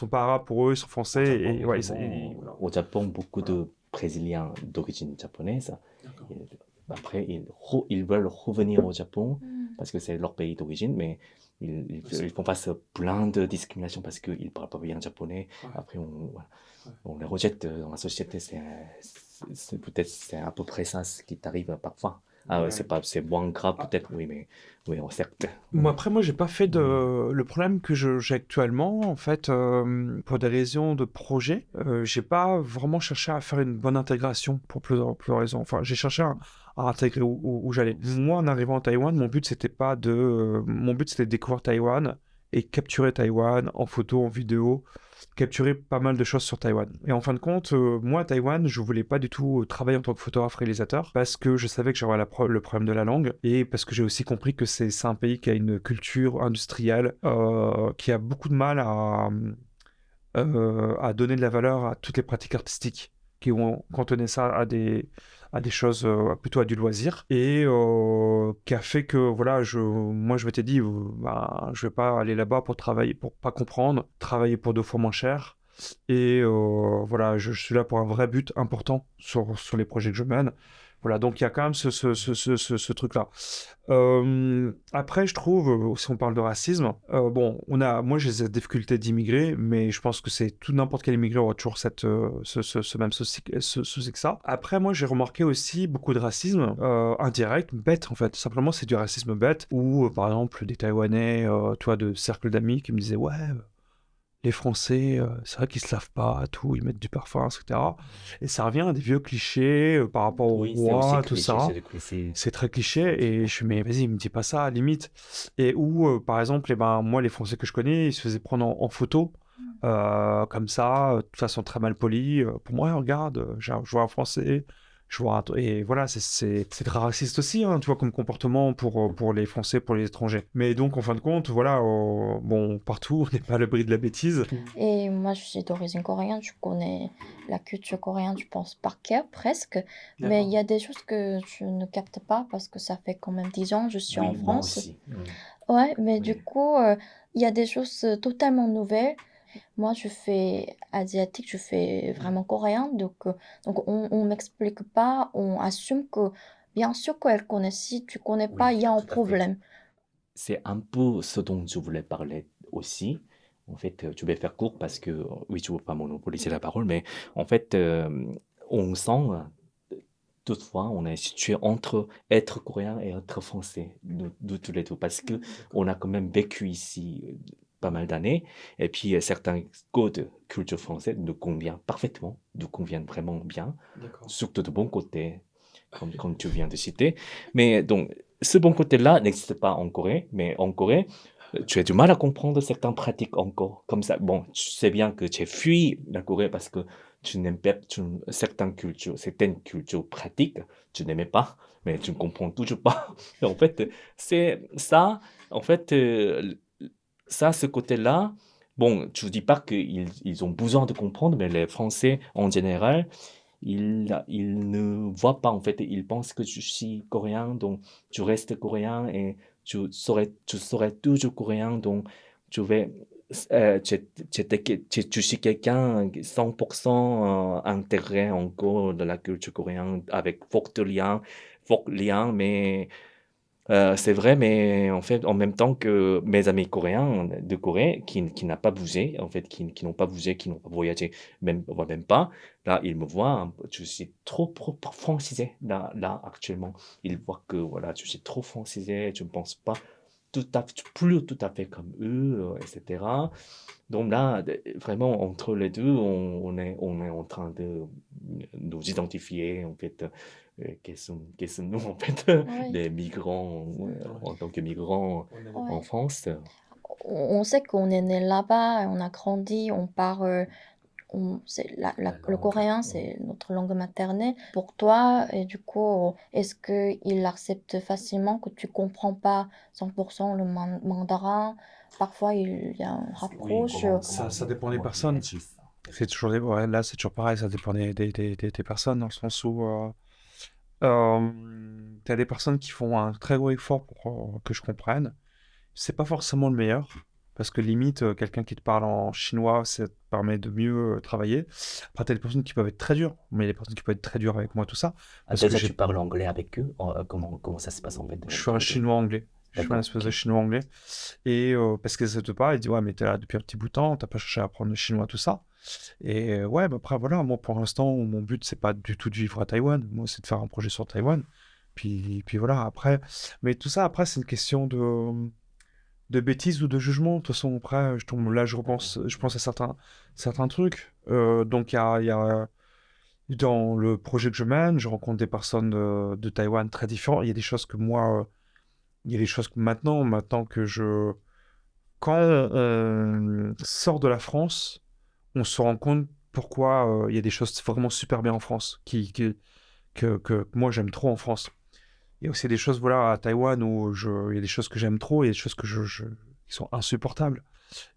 pas arabes pour eux, ils sont Au français, Japon et ouais, également, au Japon, beaucoup de brésiliens d'origine japonaise. Après, ils veulent revenir au Japon parce que c'est leur pays d'origine, mais ils font face à plein de discriminations parce qu'ils ne parlent pas bien japonais. Après, voilà, on les rejette dans la société. Peut-être c'est à peu près ça ce qui t'arrive parfois. C'est moins grave peut-être, oui, mais oui, certes. Moi, j'ai pas fait le problème que j'ai actuellement, en fait, pour des raisons de projet, j'ai pas vraiment cherché à faire une bonne intégration pour plusieurs raisons. Enfin, j'ai cherché à intégrer où j'allais. Moi, en arrivant à Taïwan, mon but c'était de découvrir Taïwan et capturer Taïwan en photo, en vidéo, capturer pas mal de choses sur Taïwan. Et en fin de compte, moi, à Taïwan, je voulais pas du tout travailler en tant que photographe réalisateur parce que je savais que j'aurais le problème de la langue et parce que j'ai aussi compris que c'est un pays qui a une culture industrielle qui a beaucoup de mal à donner de la valeur à toutes les pratiques artistiques qui vont cantonner ça à des choses plutôt à du loisir et qui a fait que voilà moi je m'étais dit bah, je vais pas aller là-bas pour travailler pour pas comprendre, travailler pour 2 fois moins cher et voilà je suis là pour un vrai but important sur les projets que je mène. Voilà, donc il y a quand même ce truc-là. Après, je trouve, si on parle de racisme, bon, moi j'ai cette difficulté d'immigrer, mais je pense que c'est tout n'importe quel immigré aura toujours ce même souci que ça. Après, moi j'ai remarqué aussi beaucoup de racisme indirect, bête en fait. Simplement, c'est du racisme bête, où par exemple des Taïwanais, toi, de cercle d'amis qui me disaient ouais. Les Français, c'est vrai qu'ils se lavent pas, tout, ils mettent du parfum, etc. Et ça revient à des vieux clichés par rapport au Oui, c'est aussi roi, tout cliché, ça. c'est C'est très cliché et je suis mais vas-y, me dis pas ça, à la limite. Et où, par exemple, eh ben, moi, les Français que je connais, ils se faisaient prendre en photo, comme ça, de façon très mal polie. Pour moi, regarde, je vois un Français, je vois et voilà, c'est très raciste aussi, hein, tu vois, comme comportement pour les Français, pour les étrangers. Mais donc, en fin de compte, voilà, bon, partout, on n'est pas à l'abri de la bêtise. Et moi, je suis d'origine coréenne, je connais la culture coréenne, je pense, par cœur presque. Mais il y a des choses que je ne capte pas parce que ça fait quand même 10 ans que je suis en Oui, moi France. aussi. Ouais, mais Oui. du coup, il y a des choses totalement nouvelles. Moi, je fais asiatique, je fais vraiment coréen. Donc on m'explique pas, on assume que, bien sûr qu'elle connaît. Si tu connais pas, Oui, il y a un tout à fait. problème. C'est un peu ce dont je voulais parler aussi. En fait, tu vais faire court parce que, oui, tu ne veux pas monopoliser la parole, mais en fait, on sent, toutefois, on est situé entre être coréen et être français, de tous les deux, parce que on a quand même vécu ici pas mal d'années, et puis certains codes culture française nous conviennent parfaitement, nous conviennent vraiment bien, surtout de bons côtés, comme tu viens de citer. Mais donc, ce bon côté-là n'existe pas en Corée, mais en Corée, tu as du mal à comprendre certaines pratiques encore. Comme ça, bon, tu sais bien que tu as fui la Corée parce que tu n'aimes pas certaines cultures pratiques, tu n'aimais pas, mais tu ne comprends toujours pas. En fait, c'est ça, en fait, ça, ce côté-là, bon, je ne dis pas qu'ils ont besoin de comprendre, mais les Français en général, ils ne voient pas, en fait, ils pensent que je suis coréen, donc tu restes coréen et tu serais toujours coréen, donc tu vais, tu suis quelqu'un 100% intégré encore de la culture coréenne avec fort lien, mais c'est vrai, mais en fait, en même temps que mes amis coréens de Corée qui n'ont pas bougé, en fait, qui n'ont pas bougé, qui n'ont pas voyagé, même pas, là, ils me voient, je suis trop francisé, là, actuellement. Ils voient que, voilà, je suis trop francisé, je ne pense pas plus tout à fait comme eux, etc. Donc là, vraiment, entre les deux, on est en train de nous identifier, en fait, qu'est-ce nous, en fait, Oui. des migrants, en tant que migrants en Ouais. France. On sait qu'on est né là-bas, on a grandi, on parle, le coréen, c'est notre langue maternelle pour toi. Et du coup, est-ce qu'il accepte facilement que tu comprends pas 100% le mandarin? Parfois, il y a un rapproche. Ça dépend des personnes. C'est toujours ouais, là, c'est toujours pareil, ça dépend des personnes, dans le sens où t'as des personnes qui font un très gros effort pour que je comprenne. C'est pas forcément le meilleur, parce que limite, quelqu'un qui te parle en chinois, ça te permet de mieux travailler. Après, t'as des personnes qui peuvent être très dures, mais il y a des personnes qui peuvent être très dures avec moi, tout ça, parce que Déjà, tu parles anglais avec eux? Comment ça se passe en fait? je suis un chinois-anglais. Je suis un D'accord, espèce de ok. chinois-anglais. Et parce qu'ils ne pas, ils disent, ouais, mais t'es là depuis un petit bout de temps, t'as pas cherché à apprendre le chinois, tout ça. Et ouais, bah après, voilà, moi, pour l'instant, mon but, c'est pas du tout de vivre à Taïwan. Moi, c'est de faire un projet sur Taïwan. Puis voilà, après. Mais tout ça, après, c'est une question de bêtises ou de jugement. De toute façon, après, là, je pense à certains trucs. Donc, dans le projet que je mène, je rencontre des personnes de Taïwan très différentes. Il y a des choses que moi, il y a des choses que maintenant que quand on sort de la France, on se rend compte pourquoi il y a des choses vraiment super bien en France, que moi j'aime trop en France. Il y a aussi des choses, voilà, à Taïwan où il y a des choses que j'aime trop, et des choses qui sont insupportables.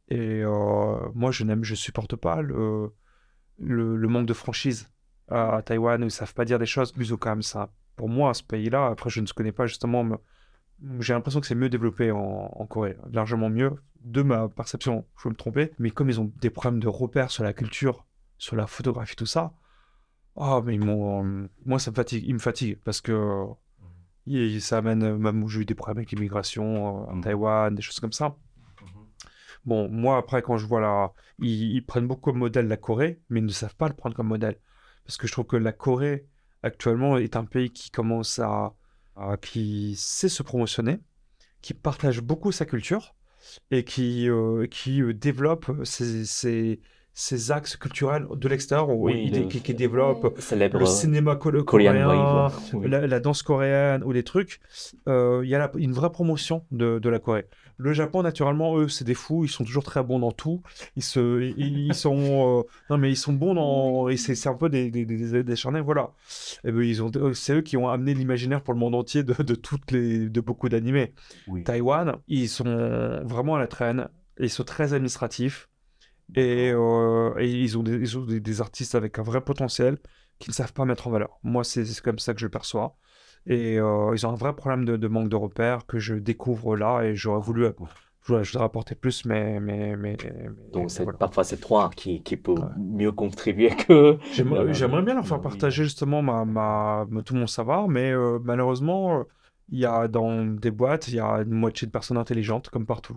Et moi, je supporte pas le manque de franchise à Taïwan, où ils savent pas dire des choses. Ils ont quand même ça. Pour moi, ce pays-là, après, je ne connais pas justement, j'ai l'impression que c'est mieux développé en Corée, largement mieux, de ma perception. Je peux me tromper, mais comme ils ont des problèmes de repères sur la culture, sur la photographie, tout ça, ah, mais moi, ça me fatigue. Ils me fatiguent parce que ça amène, même où j'ai eu des problèmes avec l'immigration à Taïwan, des choses comme ça. Bon, moi, après, quand je vois ils prennent beaucoup comme modèle la Corée, mais ils ne savent pas le prendre comme modèle. Parce que je trouve que la Corée, actuellement, est un pays qui commence qui sait se promotionner, qui partage beaucoup sa culture et qui développe ses axes culturels de l'extérieur, Oui, qui développe le célèbre cinéma Korean coréen, Wave. Oui. la danse coréenne ou des trucs. Il y a une vraie promotion de la Corée. Le Japon, naturellement, eux, c'est des fous, ils sont toujours très bons dans tout. Ils sont, non, mais ils sont bons dans, et c'est un peu des charnets, voilà. Et ben, c'est eux qui ont amené l'imaginaire pour le monde entier de beaucoup d'animés. Oui. Taïwan, ils sont vraiment à la traîne, ils sont très administratifs, et ils ont des artistes avec un vrai potentiel qu'ils ne savent pas mettre en valeur. Moi, c'est comme ça que je le perçois. Et ils ont un vrai problème de manque de repères que je découvre là, et j'aurais voulu, je voudrais apporter plus, Donc voilà. parfois c'est toi qui peut Ouais. mieux contribuer que... J'aimerais bien leur faire Oui. partager justement tout mon savoir, mais malheureusement, il y a dans des boîtes, il y a une moitié de personnes intelligentes, comme partout.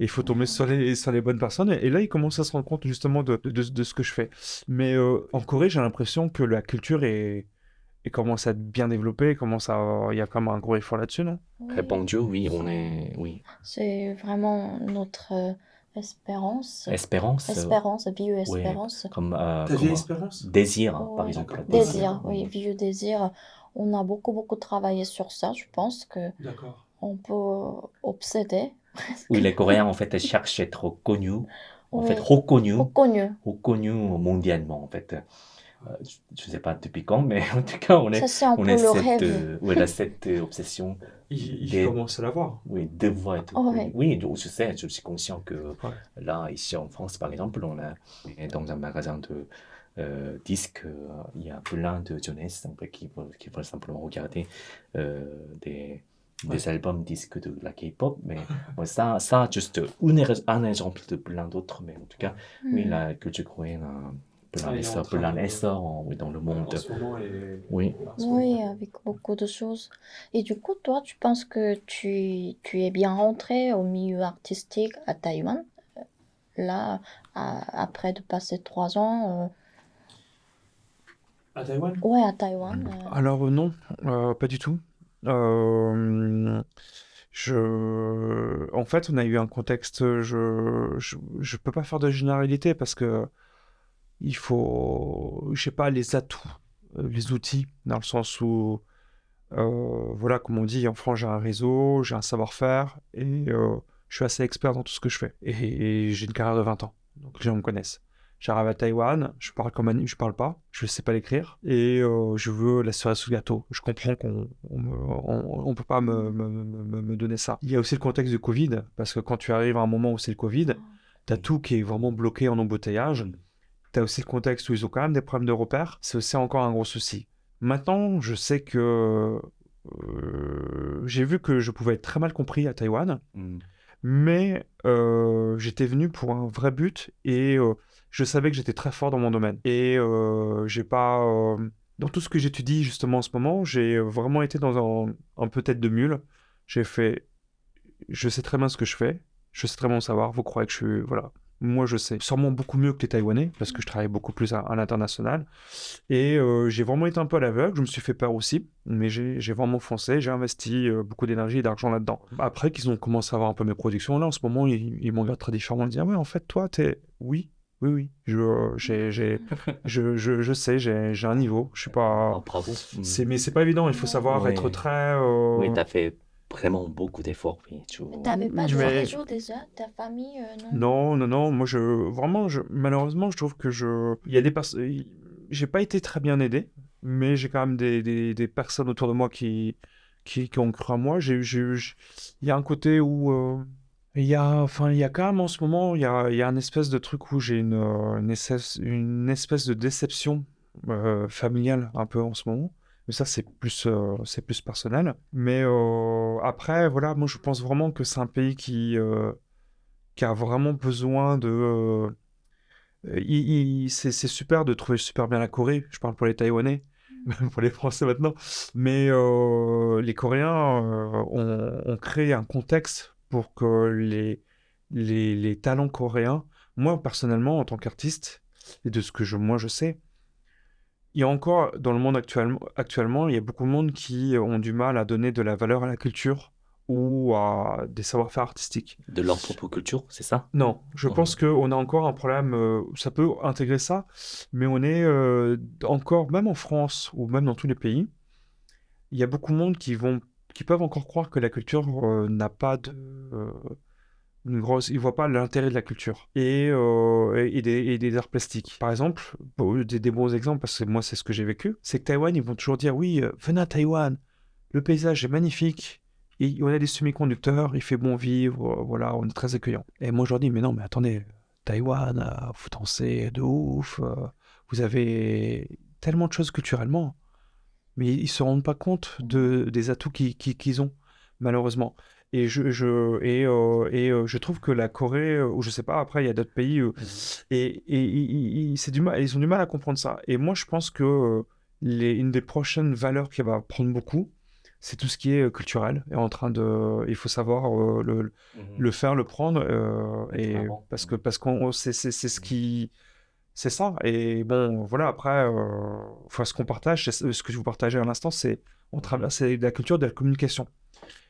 Et il faut tomber sur les bonnes personnes. Et là, ils commencent à se rendre compte justement de ce que je fais. Mais en Corée, j'ai l'impression que la culture commence à être bien développée, il y a quand même un gros effort là-dessus, non? Répondu, oui, on est... Oui. C'est vraiment notre espérance. Espérance. Espérance, vive Oui, espérance. comme... espérance? Désir, par Oui, exemple. désir, oui, vive désir. On a beaucoup travaillé sur ça. Je pense que D'accord. on peut obséder. Oui, les Coréens, en fait, cherchent à être connus. En fait, Oui, reconnus. reconnu. Mondialement, en fait. Je ne sais pas depuis quand, mais en tout cas, Ça, c'est un on peu est le rêve. cette obsession Ils commencent à l'avoir. oui, devoir être Oh, connu. ouais. Oui, je sais, je suis conscient que Ouais. là, ici en France, par exemple, on est dans un magasin de disques, il y a plein de jeunesse en fait, qui veulent simplement regarder des albums disques de la K-pop, mais ouais, ça juste un exemple de plein d'autres, mais en tout cas, oui, Hmm. la culture coréenne a Elle est en train plein de- d'essor oui, dans le monde. En ce moment, et... Oui. Oui, avec beaucoup de choses. Et du coup, toi, tu penses que tu es bien rentré au milieu artistique à Taïwan, là, après de passer 3 ans, À Taïwan? ouais, à Taïwan. Alors non, pas du tout. Euh, En fait, on a eu un contexte. Je peux pas faire de généralité parce que il faut, je sais pas, les atouts, les outils, dans le sens où, voilà, comme on dit en France, j'ai un réseau, j'ai un savoir-faire, et je suis assez expert dans tout ce que je fais. Et j'ai une carrière de 20 ans, donc les gens me connaissent. J'arrive à Taïwan, je parle comme un, je parle pas, je sais pas l'écrire, et je veux la cerise sous le gâteau. Je comprends on peut pas me donner ça. Il y a aussi le contexte du Covid, parce que quand tu arrives à un moment où c'est le Covid, t'as tout qui est vraiment bloqué en embouteillage. T'as aussi le contexte où ils ont quand même des problèmes de repères. C'est aussi encore un gros souci. Maintenant, je sais que j'ai vu que je pouvais être très mal compris à Taïwan, Mm. mais j'étais venu pour un vrai but et je savais que j'étais très fort dans mon domaine. Et j'ai pas... dans tout ce que j'étudie justement en ce moment, j'ai vraiment été dans un peu tête de mule. J'ai fait, je sais très bien ce que je fais, je sais très bien savoir, vous croyez que je suis... Voilà. Moi, je sais sûrement beaucoup mieux que les Taïwanais, parce que je travaille beaucoup plus à l'international. Et j'ai vraiment été un peu à l'aveugle, je me suis fait peur aussi, mais j'ai vraiment foncé, j'ai investi beaucoup d'énergie et d'argent là-dedans. Après qu'ils ont commencé à avoir un peu mes productions, là, en ce moment, ils m'ont regardé très différemment, ils me disent, ah ouais, en fait, toi, t'es... Oui, oui, oui, je sais, j'ai un niveau, je suis pas... Oh, bravo. Mais c'est pas évident, il faut savoir être Ouais. très... Oui, tu as fait vraiment beaucoup d'efforts. Oui, T'avais pas de Mais réseau déjà? Ta famille, non? non, non, non, moi vraiment, malheureusement, je trouve que il y a des personnes, j'ai pas été très bien aidé, mais j'ai quand même des personnes autour de moi qui ont cru à moi. Il y a un côté où, il y a quand même en ce moment, il y a un espèce de truc où j'ai une espèce de déception familiale un peu en ce moment. Mais ça, c'est plus personnel. Mais après, voilà, moi, je pense vraiment que c'est un pays qui a vraiment besoin de... c'est super de trouver super bien la Corée. Je parle pour les Taïwanais, même pour les Français maintenant. Mais les Coréens ont créé un contexte pour que les talents coréens, moi personnellement, en tant qu'artiste, et de ce que moi je sais, il y a encore dans le monde actuellement, il y a beaucoup de monde qui ont du mal à donner de la valeur à la culture ou à des savoir-faire artistiques. De leur propre culture, c'est ça? Non, je pense qu'on a encore un problème, ça peut intégrer ça, mais on est encore, même en France ou même dans tous les pays, il y a beaucoup de monde qui peuvent encore croire que la culture n'a pas une grosse, ils voient pas l'intérêt de la culture et des arts plastiques. Par exemple, des bons exemples, parce que moi c'est ce que j'ai vécu, c'est que Taïwan, ils vont toujours dire oui, venez à Taïwan, le paysage est magnifique, et on a des semi-conducteurs, il fait bon vivre, voilà, on est très accueillant. Et moi je leur dis, mais non, mais attendez, Taïwan, vous dansez de ouf, vous avez tellement de choses culturellement, mais ils se rendent pas compte des atouts qu'ils ont, malheureusement. Je trouve que la Corée, ou je sais pas, après il y a d'autres pays, c'est du mal, ils ont du mal à comprendre ça. Et moi je pense que une des prochaines valeurs qui va prendre beaucoup, c'est tout ce qui est culturel. Et il faut savoir le faire, le prendre, parce qu'on, c'est ce qui, c'est ça. Et bon, voilà. Après, enfin, ce qu'on partage, ce que je vous partageais à l'instant, c'est de la culture, de la communication.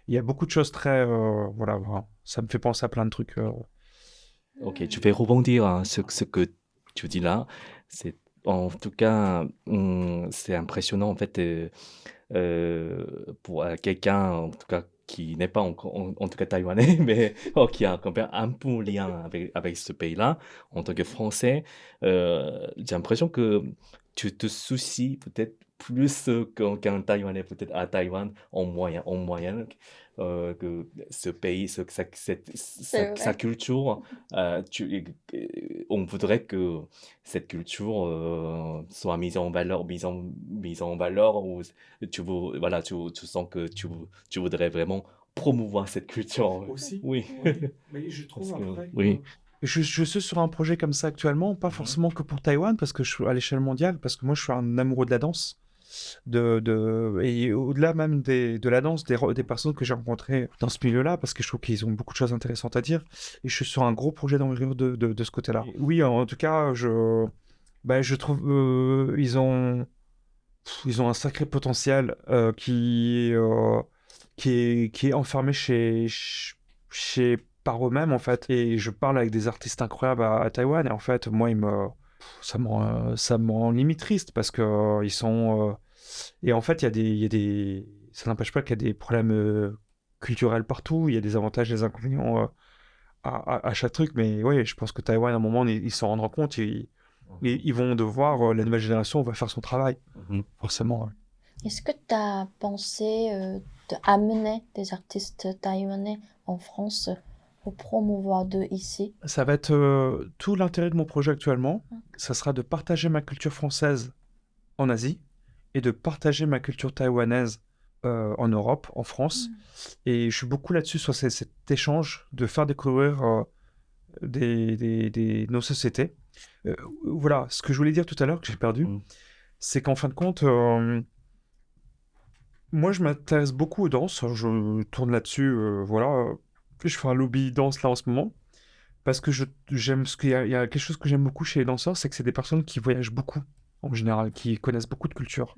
Il y a beaucoup de choses très, voilà, ça me fait penser à plein de trucs. Ok, je vais rebondir sur ce que tu dis là. C'est, en tout cas, c'est impressionnant en fait pour quelqu'un en tout cas qui n'est pas en tout cas taïwanais, mais qui a quand même un peu lien avec ce pays-là. En tant que Français, j'ai l'impression que tu te soucies peut-être plus qu'un Taïwanais peut-être à Taïwan en moyenne que ce pays, C'est sa vrai. culture. On voudrait que cette culture soit mise en valeur ou voilà, tu sens que tu voudrais vraiment promouvoir cette culture. Aussi, Oui. oui. Mais je Parce trouve que, après oui. je suis sur un projet comme ça actuellement, pas forcément que pour Taïwan, parce que je suis à l'échelle mondiale, parce que moi je suis un amoureux de la danse. Et au-delà même de la danse, des personnes que j'ai rencontrées dans ce milieu-là, parce que je trouve qu'ils ont beaucoup de choses intéressantes à dire, et je suis sur un gros projet d'envergure de ce côté-là. Oui, en tout cas, je trouve ils ont un sacré potentiel qui est enfermé par eux-mêmes, en fait. Et je parle avec des artistes incroyables à Taïwan, et en fait, moi, ça me rend limite triste parce que ils sont. Et en fait, ça n'empêche pas qu'il y a des problèmes culturels partout. Il y a des avantages et des inconvénients à chaque truc. Mais oui, je pense que Taïwan, à un moment, ils s'en rendront compte. Ils vont devoir, la nouvelle génération va faire son travail, Mhm. forcément. Ouais. Est-ce que tu as pensé d'amener des artistes taïwanais en France pour promouvoir d'eux ici? Ça va être tout l'intérêt de mon projet actuellement. Ça sera de partager ma culture française en Asie et de partager ma culture taïwanaise en Europe, en France. Et je suis beaucoup là-dessus, sur cet échange, de faire découvrir nos sociétés. Voilà, ce que je voulais dire tout à l'heure, que j'ai perdu, Mm. c'est qu'en fin de compte, moi, je m'intéresse beaucoup aux danses. Je tourne là-dessus, voilà. Je fais un lobby danse là en ce moment. Parce que j'aime il y a quelque chose que j'aime beaucoup chez les danseurs, c'est que c'est des personnes qui voyagent beaucoup, en général, qui connaissent beaucoup de cultures.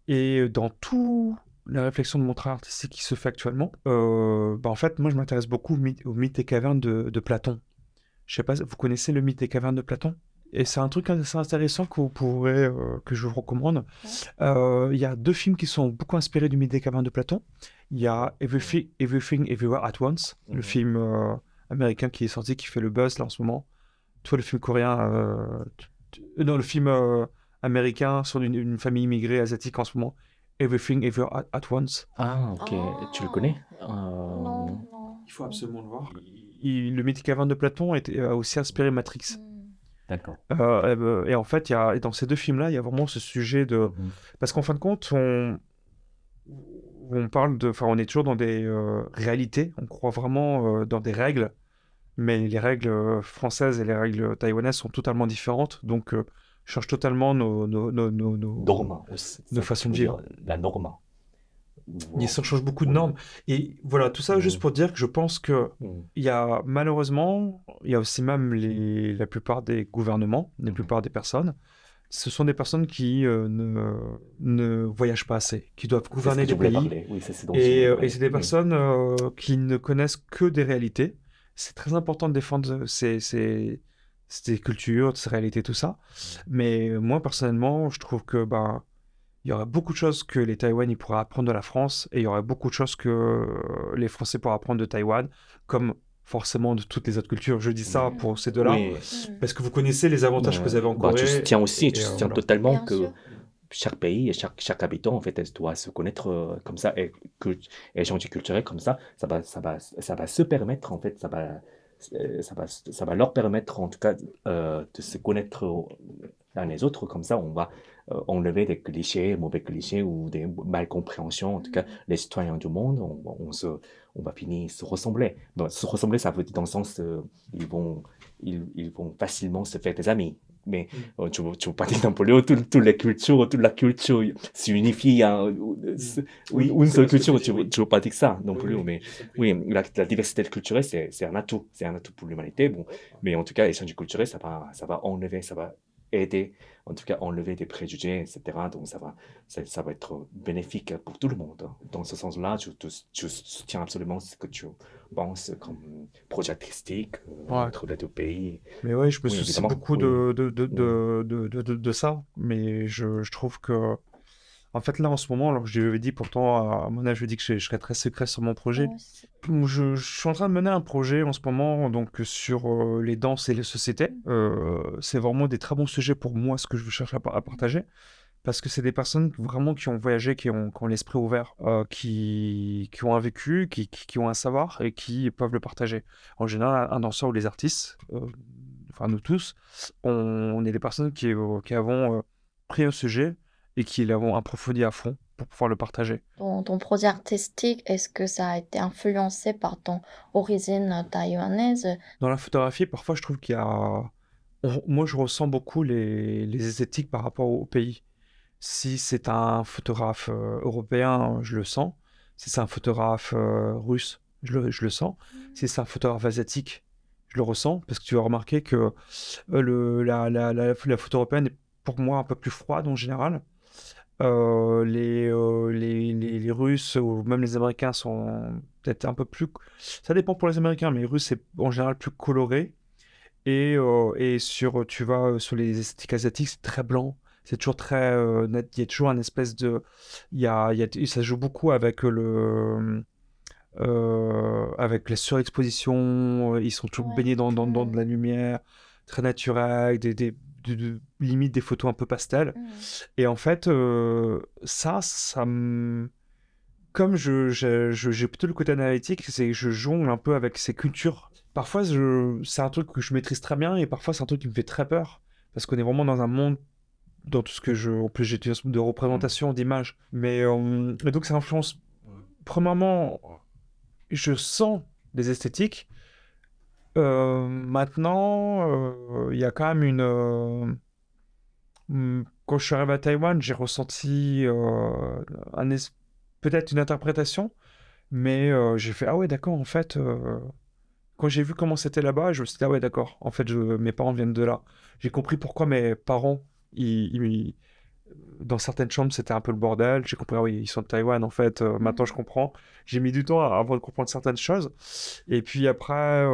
Et dans tout la réflexion de mon travail artistique qui se fait actuellement, en fait, moi, je m'intéresse beaucoup au mythe des cavernes de Platon. Je sais pas, vous connaissez le mythe des cavernes de Platon? Et c'est un truc assez intéressant que vous pourrez, que je vous recommande. Il y a 2 films qui sont beaucoup inspirés du mythe des cavernes de Platon. Il y a Everything Everywhere at Once, le film américain qui est sorti, qui fait le buzz là en ce moment. Toi, le film coréen, non, le film américain sur une famille immigrée asiatique en ce moment. Everything Everywhere at Once. Ah, ok. Tu le connais? Non, non. Il faut absolument le voir. Le mythe des cavernes de Platon a aussi inspiré Matrix. D'accord. Et en fait, et dans ces 2 films-là, il y a vraiment ce sujet de... Mhm. Parce qu'en fin de compte, on parle de... Enfin, on est toujours dans des réalités, on croit vraiment dans des règles, mais les règles françaises et les règles taïwanaises sont totalement différentes, donc change totalement Norma, nos façons de vivre. la norma. Ça change beaucoup de normes. Et voilà, tout ça juste pour dire que je pense que il y a malheureusement, il y a aussi même la plupart des gouvernements, la plupart des personnes, ce sont des personnes qui ne voyagent pas assez, qui doivent gouverner des pays. Oui, c'est Et c'est des personnes qui ne connaissent que des réalités. C'est très important de défendre ces cultures, ces réalités, tout ça. Mais moi, personnellement, je trouve que il y aurait beaucoup de choses que les Taïwanais pourraient apprendre de la France, et il y aurait beaucoup de choses que les Français pourraient apprendre de Taïwan, comme forcément de toutes les autres cultures. Je dis ça pour ces 2-là, Oui. parce que vous connaissez les avantages que vous avez en Corée. Tu soutiens aussi, tu soutiens voilà. totalement Bien que sûr. chaque pays et chaque habitant, en fait, elle doit se connaître comme ça et échanger culturel comme ça, ça va se permettre, en fait, ça va leur permettre, en tout cas, de se connaître l'un les autres. Comme ça, on va enlever des clichés, mauvais clichés ou des malcompréhensions. En tout cas, les citoyens du monde, on va finir se ressembler. Bon, se ressembler, ça veut dire dans le sens, ils vont facilement se faire des amis. Mais tu veux pas dire Napoléon, toute la culture s'unifie à une seule culture. Tu veux pas dire ça non plus. Mais oui, la diversité culturelle, c'est un atout. C'est un atout pour l'humanité. Bon, mais en tout cas, l'échange culturel, ça va enlever, ça va aider, en tout cas, enlever des préjugés, etc. Donc, ça va être bénéfique pour tout le monde. Dans ce sens-là, je soutiens absolument ce que tu penses comme projet artistique entre les 2 pays. Mais ouais, je me Oui, soucie évidemment, beaucoup oui. de ça, mais je trouve que, en fait, là, en ce moment, alors que je lui avais dit, pourtant, à mon âge, je lui ai dit que je serais très secret sur mon projet. Je suis en train de mener un projet en ce moment, donc, sur les danses et les sociétés. C'est vraiment des très bons sujets pour moi, ce que je cherche à partager. Parce que c'est des personnes vraiment qui ont voyagé, qui ont l'esprit ouvert, qui ont un vécu, qui ont un savoir et qui peuvent le partager. En général, un danseur ou les artistes, enfin nous tous, on est des personnes qui avons pris un sujet et qui l'avons approfondi à fond pour pouvoir le partager. Ton projet artistique, est-ce que ça a été influencé par ton origine taïwanaise? Dans la photographie, parfois, je trouve qu'il y a... Moi, je ressens beaucoup les esthétiques par rapport au pays. Si c'est un photographe européen, je le sens. Si c'est un photographe russe, je le sens. Si c'est un photographe asiatique, je le ressens. Parce que tu as remarqué que la photo européenne est pour moi un peu plus froide en général. Les Russes ou même les Américains sont peut-être un peu plus... Ça dépend pour les Américains, mais les Russes, c'est en général plus coloré. Et tu vas sur les esthétiques asiatiques, c'est très blanc. C'est toujours très net. Il y a toujours un espèce de... Ça joue beaucoup avec avec la surexposition. Ils sont toujours baignés dans de la lumière, très naturelle, limite des photos un peu pastel. Et en fait, comme j'ai plutôt le côté analytique, c'est que je jongle un peu avec ces cultures. Parfois, c'est un truc que je maîtrise très bien et parfois, c'est un truc qui me fait très peur. Parce qu'on est vraiment dans un monde dans tout ce que je... En plus, j'utilise de représentation, d'image. Mais donc, ça influence. Premièrement, je sens des esthétiques. Maintenant, il y a quand même quand je suis arrivé à Taïwan, j'ai ressenti peut-être une interprétation, mais j'ai fait, ah ouais, d'accord, en fait, quand j'ai vu comment c'était là-bas, je me suis dit, ah ouais, d'accord, en fait, mes parents viennent de là. J'ai compris pourquoi mes parents, dans certaines chambres, c'était un peu le bordel. J'ai compris, ah oui, ils sont de Taïwan, en fait, maintenant je comprends. J'ai mis du temps avant de comprendre certaines choses. Et puis après,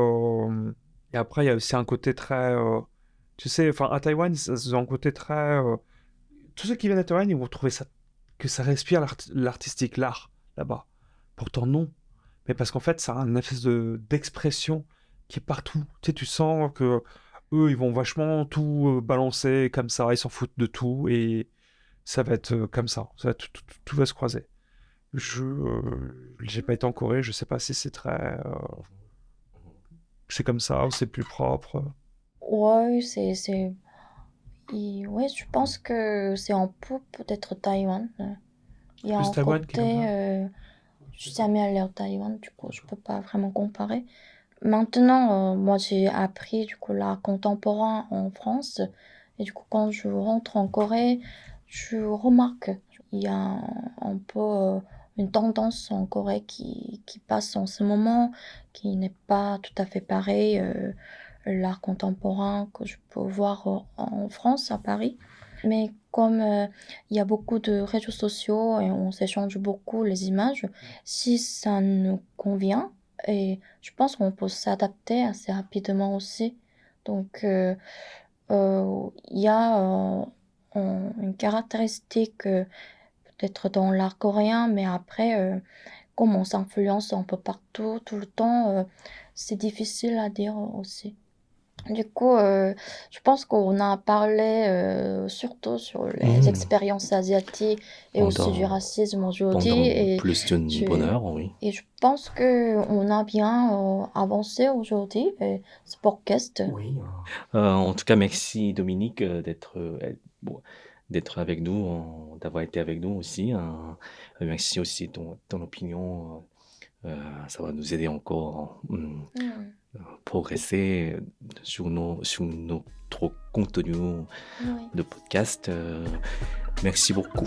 il y a aussi un côté très, tu sais, enfin, à Taïwan, ils ont un côté très, tous ceux qui viennent à Taïwan, ils vont trouver ça, que ça respire l'artistique, l'art, là-bas. Pourtant, non. Mais parce qu'en fait, ça a une espèce d'expression qui est partout. Tu sais, tu sens que eux, ils vont vachement tout balancer comme ça, ils s'en foutent de tout, et ça va être comme ça. Tout va se croiser. J'ai pas été en Corée, je sais pas si c'est très, c'est comme ça ou c'est plus propre. Ouais, ouais, je pense que c'est un peu peut-être Taïwan. Il y a Plus un Taïwan qui est comme côté, ça. je suis jamais allée au Taïwan, du coup, je peux pas vraiment comparer. Maintenant, moi, j'ai appris du coup l'art contemporain en France, et du coup, quand je rentre en Corée, je remarque il y a un peu une tendance en Corée qui passe en ce moment, qui n'est pas tout à fait pareil. L'art contemporain que je peux voir en France, à Paris. Mais comme il y a beaucoup de réseaux sociaux et on s'échange beaucoup les images, si ça nous convient, et je pense qu'on peut s'adapter assez rapidement aussi. Donc, il y a une caractéristique peut-être dans l'art coréen, mais après, comme on s'influence un peu partout, tout le temps, c'est difficile à dire aussi. Du coup, je pense qu'on a parlé surtout sur les Hmm. expériences asiatiques et aussi du Pendant, racisme aujourd'hui. pendant plus d'une bonne Je, heure, oui. et je pense qu'on a bien avancé aujourd'hui et ce podcast. Oui. En tout cas, merci Dominique bon, d'être avec nous, d'avoir été avec nous aussi, hein. Merci aussi ton opinion. Ça va nous aider encore Mm, progresser sur notre contenu oui. de podcast. Merci beaucoup.